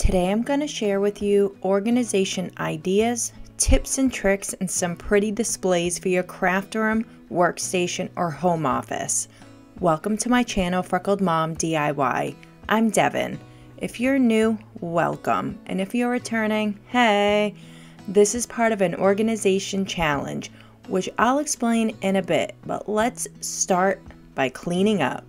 Today I'm going to share with you organization ideas, tips and tricks, and some pretty displays for your craft room, workstation, or home office. Welcome to my channel, Freckled Mom DIY. I'm Devin. If you're new, welcome. And if you're returning, hey! This is part of an organization challenge, which I'll explain in a bit, but let's start by cleaning up.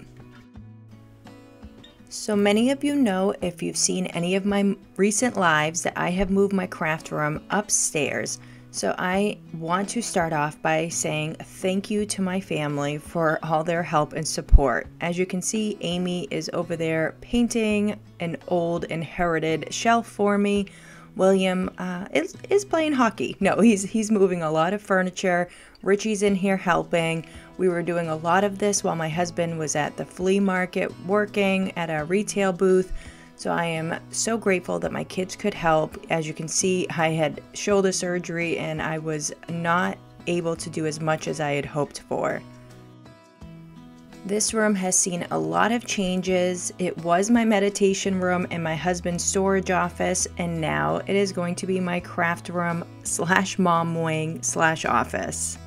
So many of you know, if you've seen any of my recent lives, that I have moved my craft room upstairs. So I want to start off by saying thank you to my family for all their help and support. As you can see, Amy is over there painting an old inherited shelf for me. William is playing hockey. No, he's moving a lot of furniture. Richie's in here helping. We were doing a lot of this while my husband was at the flea market working at a retail booth. So I am so grateful that my kids could help. As you can see, I had shoulder surgery and I was not able to do as much as I had hoped for. This room has seen a lot of changes. It was my meditation room and my husband's storage office, and now it is going to be my craft room / mom wing / office.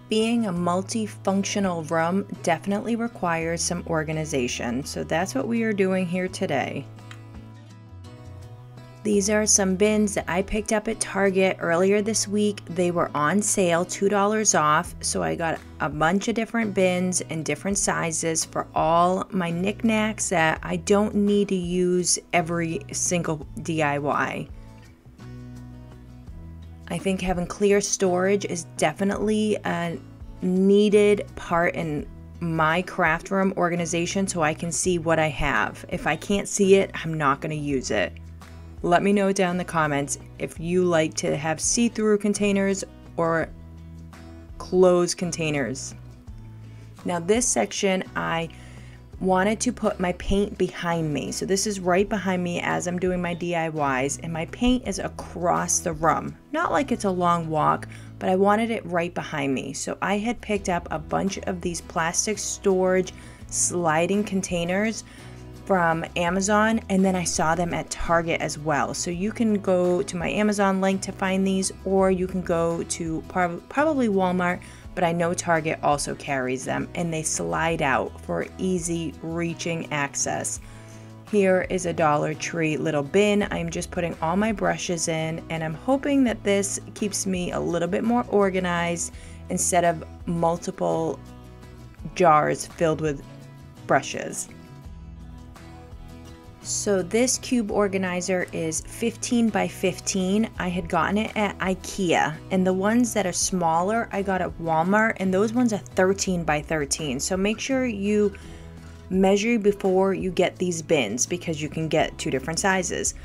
Being a multifunctional room definitely requires some organization, so that's what we are doing here today. These are some bins that I picked up at Target earlier this week. They were on sale, $2 off, so I got a bunch of different bins in different sizes for all my knickknacks that I don't need to use every single DIY. I think having clear storage is definitely a needed part in my craft room organization so I can see what I have. If I can't see it, I'm not going to use it. Let me know down in the comments if you like to have see-through containers or closed containers. Now this section, I wanted to put my paint behind me. So this is right behind me as I'm doing my DIYs, and my paint is across the room. Not like it's a long walk, but I wanted it right behind me. So I had picked up a bunch of these plastic storage sliding containers from Amazon, and then I saw them at Target as well. So you can go to my Amazon link to find these, or you can go to probably Walmart, but I know Target also carries them, and they slide out for easy reaching access. Here is a Dollar Tree little bin. I'm just putting all my brushes in, and I'm hoping that this keeps me a little bit more organized instead of multiple jars filled with brushes. So this cube organizer is 15 by 15. I had gotten it at IKEA, and the ones that are smaller I got at Walmart, and those ones are 13 by 13. So make sure you measure before you get these bins because you can get two different sizes.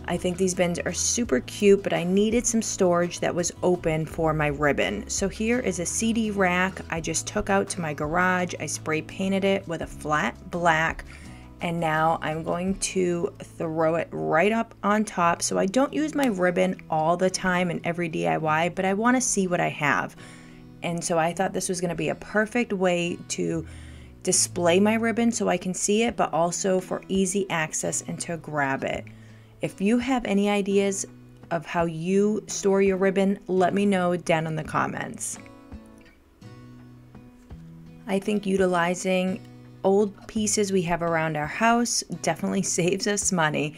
I think these bins are super cute, but I needed some storage that was open for my ribbon. So here is a CD rack I just took out to my garage. I spray painted it with a flat black, and now I'm going to throw it right up on top. So I don't use my ribbon all the time in every DIY, but I want to see what I have. And so I thought this was going to be a perfect way to display my ribbon so I can see it, but also for easy access and to grab it. If you have any ideas of how you store your ribbon, let me know down in the comments. I think utilizing old pieces we have around our house definitely saves us money.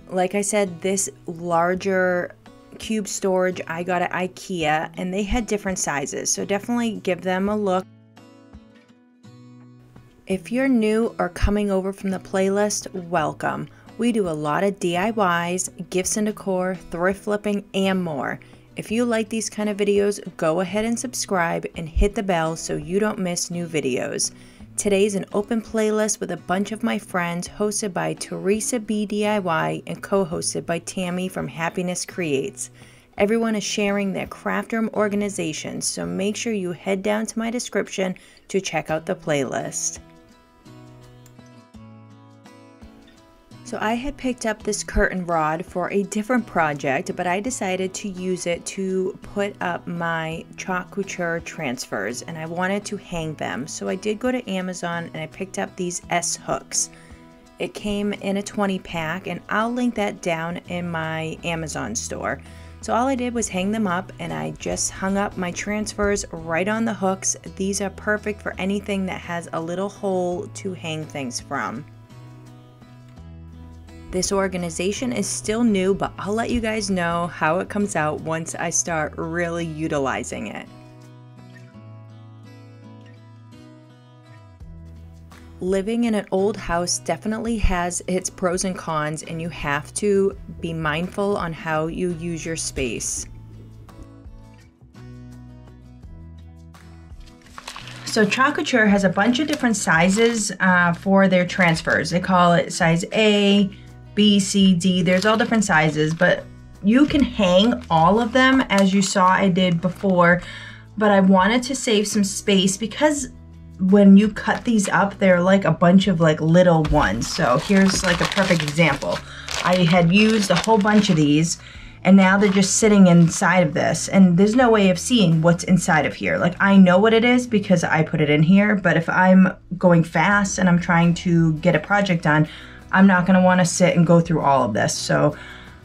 Like I said, this larger cube storage I got at IKEA, and they had different sizes, so definitely give them a look. If you're new or coming over from the playlist, welcome. We do a lot of DIYs, gifts and decor, thrift flipping, and more. If you like these kind of videos, go ahead and subscribe and hit the bell so you don't miss new videos. Today's an open playlist with a bunch of my friends, hosted by Teresa B DIY and co-hosted by Tammy from Happiness Creates. Everyone is sharing their craft room organizations, so make sure you head down to my description to check out the playlist. So I had picked up this curtain rod for a different project, but I decided to use it to put up my Club Couture transfers, and I wanted to hang them. So I did go to Amazon and I picked up these S hooks. It came in a 20 pack, and I'll link that down in my Amazon store. So all I did was hang them up, and I just hung up my transfers right on the hooks. These are perfect for anything that has a little hole to hang things from. This organization is still new, but I'll let you guys know how it comes out once I start really utilizing it. Living in an old house definitely has its pros and cons, and you have to be mindful on how you use your space. So Club Couture has a bunch of different sizes for their transfers. They call it size A, B, C, D. There's all different sizes, but you can hang all of them as you saw I did before. But I wanted to save some space because when you cut these up, they're like a bunch of like little ones. So here's like a perfect example. I had used a whole bunch of these, and now they're just sitting inside of this, and there's no way of seeing what's inside of here. Like, I know what it is because I put it in here, but if I'm going fast and I'm trying to get a project done, I'm not gonna wanna sit and go through all of this. So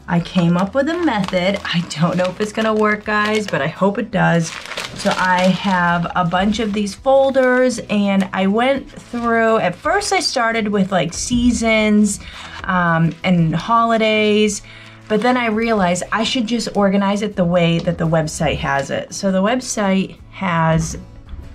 I came up with a method. I don't know if it's gonna work, guys, but I hope it does. So I have a bunch of these folders, and I went through, at first I started with like seasons and holidays, but then I realized I should just organize it the way that the website has it. So the website has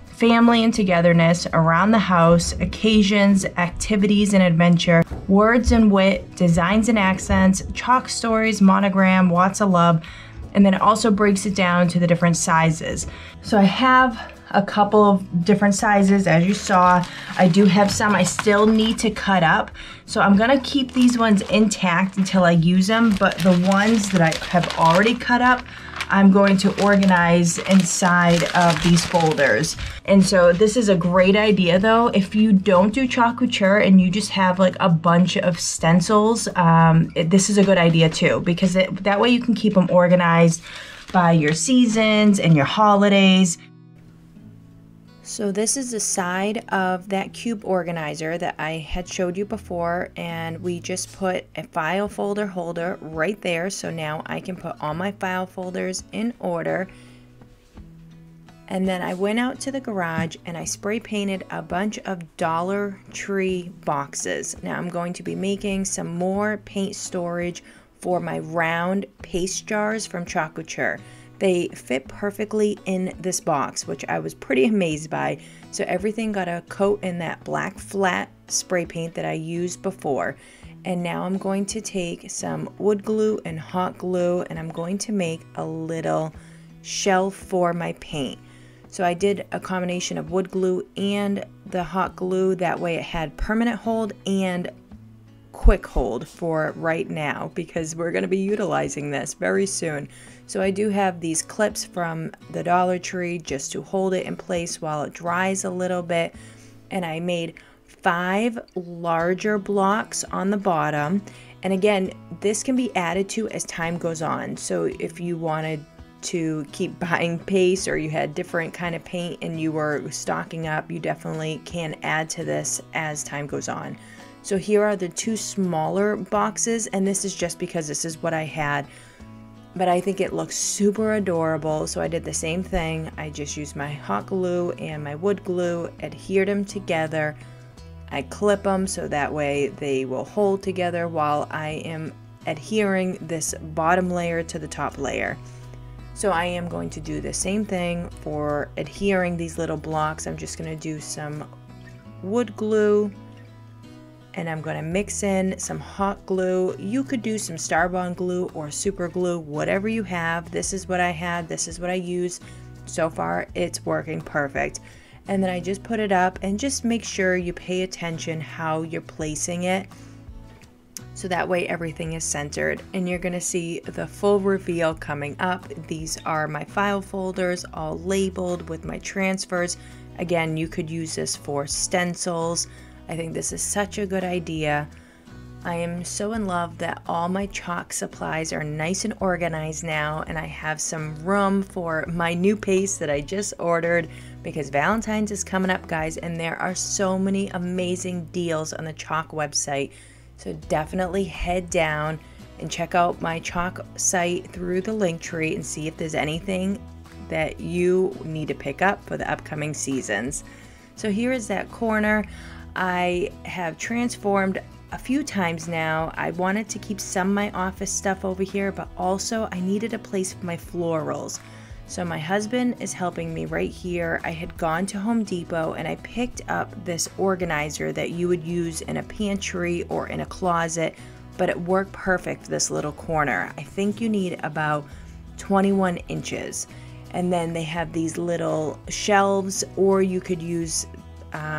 family and togetherness, around the house, occasions, activities and adventure, words and wit, designs and accents, chalk stories, monogram, watts of love, and then it also breaks it down to the different sizes. So I have a couple of different sizes, as you saw. I do have some I still need to cut up, so I'm gonna keep these ones intact until I use them, but the ones that I have already cut up, I'm going to organize inside of these folders. And so this is a great idea though. If you don't do Club Couture and you just have like a bunch of stencils, this is a good idea too, because that way you can keep them organized by your seasons and your holidays. So this is the side of that cube organizer that I had showed you before, and we just put a file folder holder right there, so now I can put all my file folders in order. And then I went out to the garage and I spray painted a bunch of Dollar Tree boxes. Now I'm going to be making some more paint storage for my round paste jars from Club Couture. They fit perfectly in this box, which I was pretty amazed by. So everything got a coat in that black flat spray paint that I used before. And now I'm going to take some wood glue and hot glue, and I'm going to make a little shelf for my paint. So I did a combination of wood glue and the hot glue. That way it had permanent hold and quick hold for right now, because we're going to be utilizing this very soon. So I do have these clips from the Dollar Tree just to hold it in place while it dries a little bit. And I made 5 larger blocks on the bottom. And again, this can be added to as time goes on. So if you wanted to keep buying paste, or you had different kind of paint and you were stocking up, you definitely can add to this as time goes on. So here are the 2 smaller boxes, and this is just because this is what I had, but I think it looks super adorable. So I did the same thing. I just used my hot glue and my wood glue, adhered them together. I clip them so that way they will hold together while I am adhering this bottom layer to the top layer. So I am going to do the same thing for adhering these little blocks. I'm just going to do some wood glue, and I'm going to mix in some hot glue. You could do some Starbond glue or super glue, whatever you have. This is what I had. This is what I used. So far, it's working perfect. And then I just put it up, and just make sure you pay attention how you're placing it, so that way everything is centered. And you're going to see the full reveal coming up. These are my file folders, all labeled with my transfers. Again, you could use this for stencils. I think this is such a good idea. I am so in love that all my chalk supplies are nice and organized now, and I have some room for my new paste that I just ordered, because Valentine's is coming up, guys, and there are so many amazing deals on the chalk website. So definitely head down and check out my chalk site through the link tree and see if there's anything that you need to pick up for the upcoming seasons. So here is that corner. I have transformed a few times now. I wanted to keep some of my office stuff over here, but also I needed a place for my florals. So my husband is helping me right here. I had gone to Home Depot and I picked up this organizer that you would use in a pantry or in a closet, but it worked perfect for this little corner. I think you need about 21 inches. And then they have these little shelves, or you could use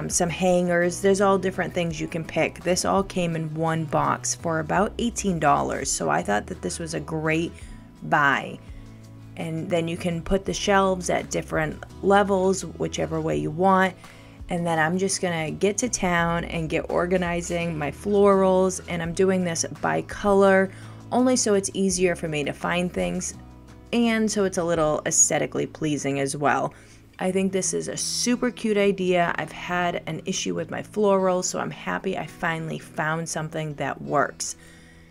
some hangers. There's all different things you can pick. This all came in one box for about $18. So I thought that this was a great buy. And then you can put the shelves at different levels, whichever way you want. And then I'm just gonna get to town and get organizing my florals, and I'm doing this by color, only so it's easier for me to find things and so it's a little aesthetically pleasing as well. I think this is a super cute idea. I've had an issue with my florals, so I'm happy I finally found something that works.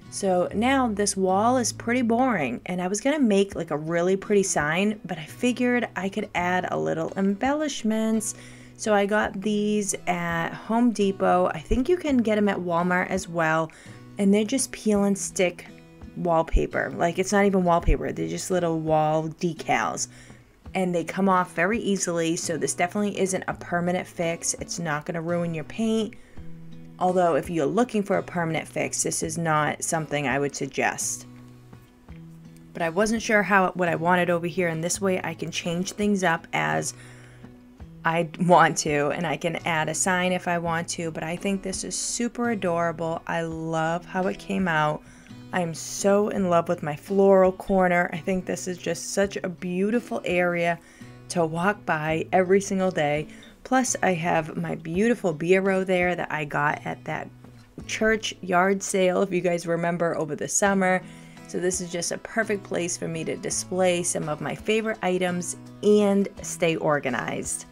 So now this wall is pretty boring, and I was gonna make like a really pretty sign, but I figured I could add a little embellishments. So I got these at Home Depot. I think you can get them at Walmart as well, and they're just peel and stick wallpaper. Like, it's not even wallpaper, they're just little wall decals, and they come off very easily. So this definitely isn't a permanent fix. It's not gonna ruin your paint. Although if you're looking for a permanent fix, this is not something I would suggest. But I wasn't sure what I wanted over here, and this way I can change things up as I want to, and I can add a sign if I want to. But I think this is super adorable. I love how it came out. I'm so in love with my floral corner. I think this is just such a beautiful area to walk by every single day. Plus, I have my beautiful bureau there that I got at that church yard sale, if you guys remember, over the summer. So this is just a perfect place for me to display some of my favorite items and stay organized.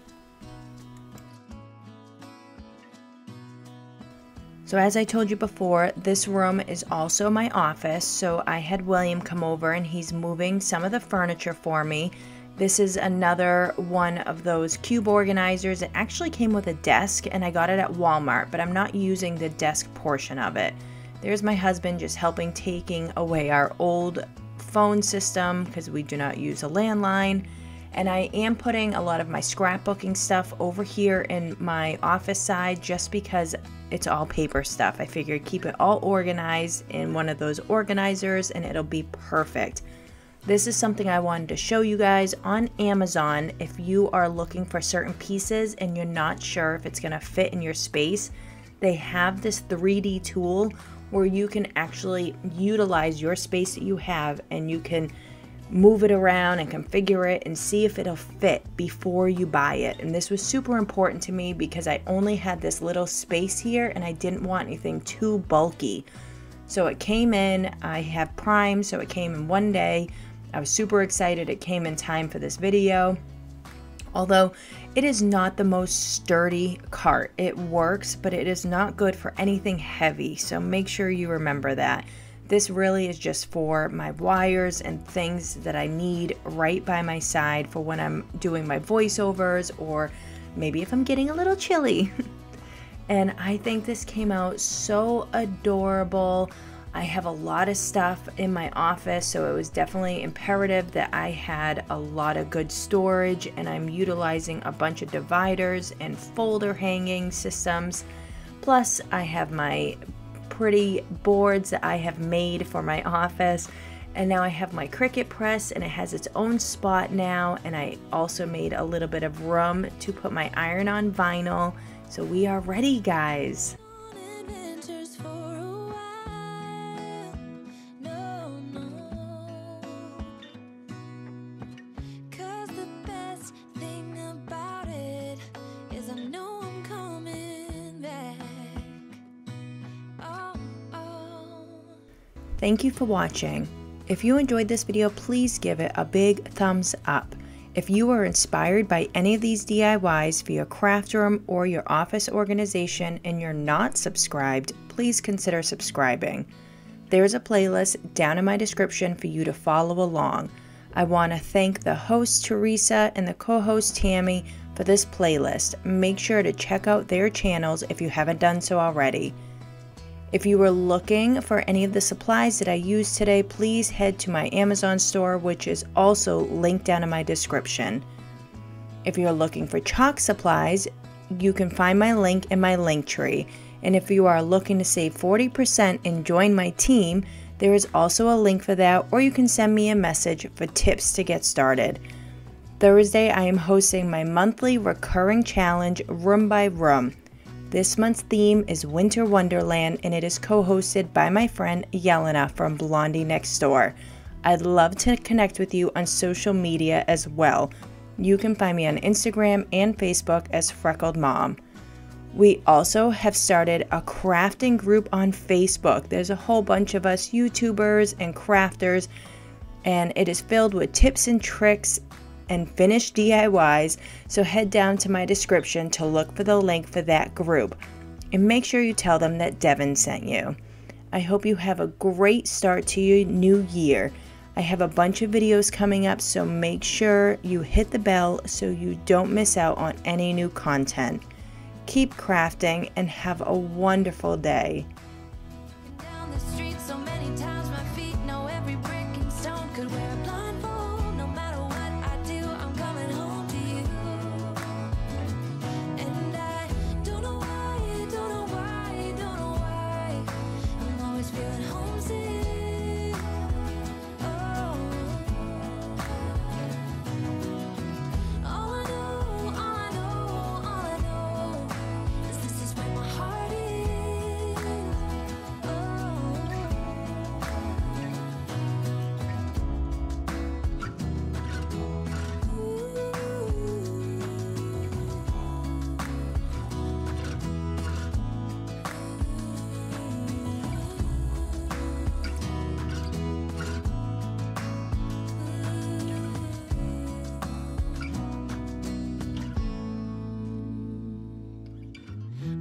So as I told you before, this room is also my office. So I had William come over and he's moving some of the furniture for me. This is another one of those cube organizers. It actually came with a desk, and I got it at Walmart, but I'm not using the desk portion of it. There's my husband just helping taking away our old phone system because we do not use a landline. And I am putting a lot of my scrapbooking stuff over here in my office side just because it's all paper stuff. I figured keep it all organized in one of those organizers and it'll be perfect. This is something I wanted to show you guys on Amazon. If you are looking for certain pieces and you're not sure if it's gonna fit in your space, they have this 3D tool where you can actually utilize your space that you have, and you can move it around and configure it and see if it'll fit before you buy it. And this was super important to me because I only had this little space here and I didn't want anything too bulky. So it came in, I have Prime, so it came in one day. I was super excited it came in time for this video. Although it is not the most sturdy cart. It works, but it is not good for anything heavy, so make sure you remember that. This really is just for my wires and things that I need right by my side for when I'm doing my voiceovers, or maybe if I'm getting a little chilly. And I think this came out so adorable. I have a lot of stuff in my office, so it was definitely imperative that I had a lot of good storage, and I'm utilizing a bunch of dividers and folder hanging systems. Plus, I have my pretty boards that I have made for my office, and now I have my Cricut press, and it has its own spot now, and I also made a little bit of room to put my iron-on vinyl. So we are ready, guys. Thank you for watching. If you enjoyed this video, please give it a big thumbs up. If you are inspired by any of these DIYs for your craft room or your office organization and you're not subscribed, please consider subscribing. There's a playlist down in my description for you to follow along. I want to thank the host Teresa and the co-host Tammy for this playlist. Make sure to check out their channels if you haven't done so already. If you were looking for any of the supplies that I used today, please head to my Amazon store, which is also linked down in my description. If you're looking for chalk supplies, you can find my link in my link tree. And if you are looking to save 40% and join my team, there is also a link for that, or you can send me a message for tips to get started. Thursday, I am hosting my monthly recurring challenge, Room by Room. This month's theme is Winter Wonderland, and it is co-hosted by my friend Yelena from Blondie Next Door. I'd love to connect with you on social media as well. You can find me on Instagram and Facebook as Freckled Mom. We also have started a crafting group on Facebook. There's a whole bunch of us YouTubers and crafters, and it is filled with tips and tricks and finished DIYs, so head down to my description to look for the link for that group. And make sure you tell them that Devin sent you. I hope you have a great start to your new year. I have a bunch of videos coming up, so make sure you hit the bell so you don't miss out on any new content. Keep crafting and have a wonderful day. Down the street so many times my feet know every brick and stone could wear a blindfold. No matter what I do, I'm coming home to you. And I don't know why, don't know why, don't know why I'm always feeling homesick. Oh, all I know, all I know, all I know is this is where my heart is.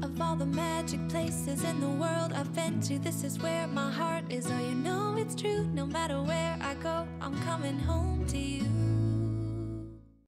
Of all the magic places in the world I've been to, this is where my heart is. Oh, you know it's true. No matter where I go, I'm coming home to you.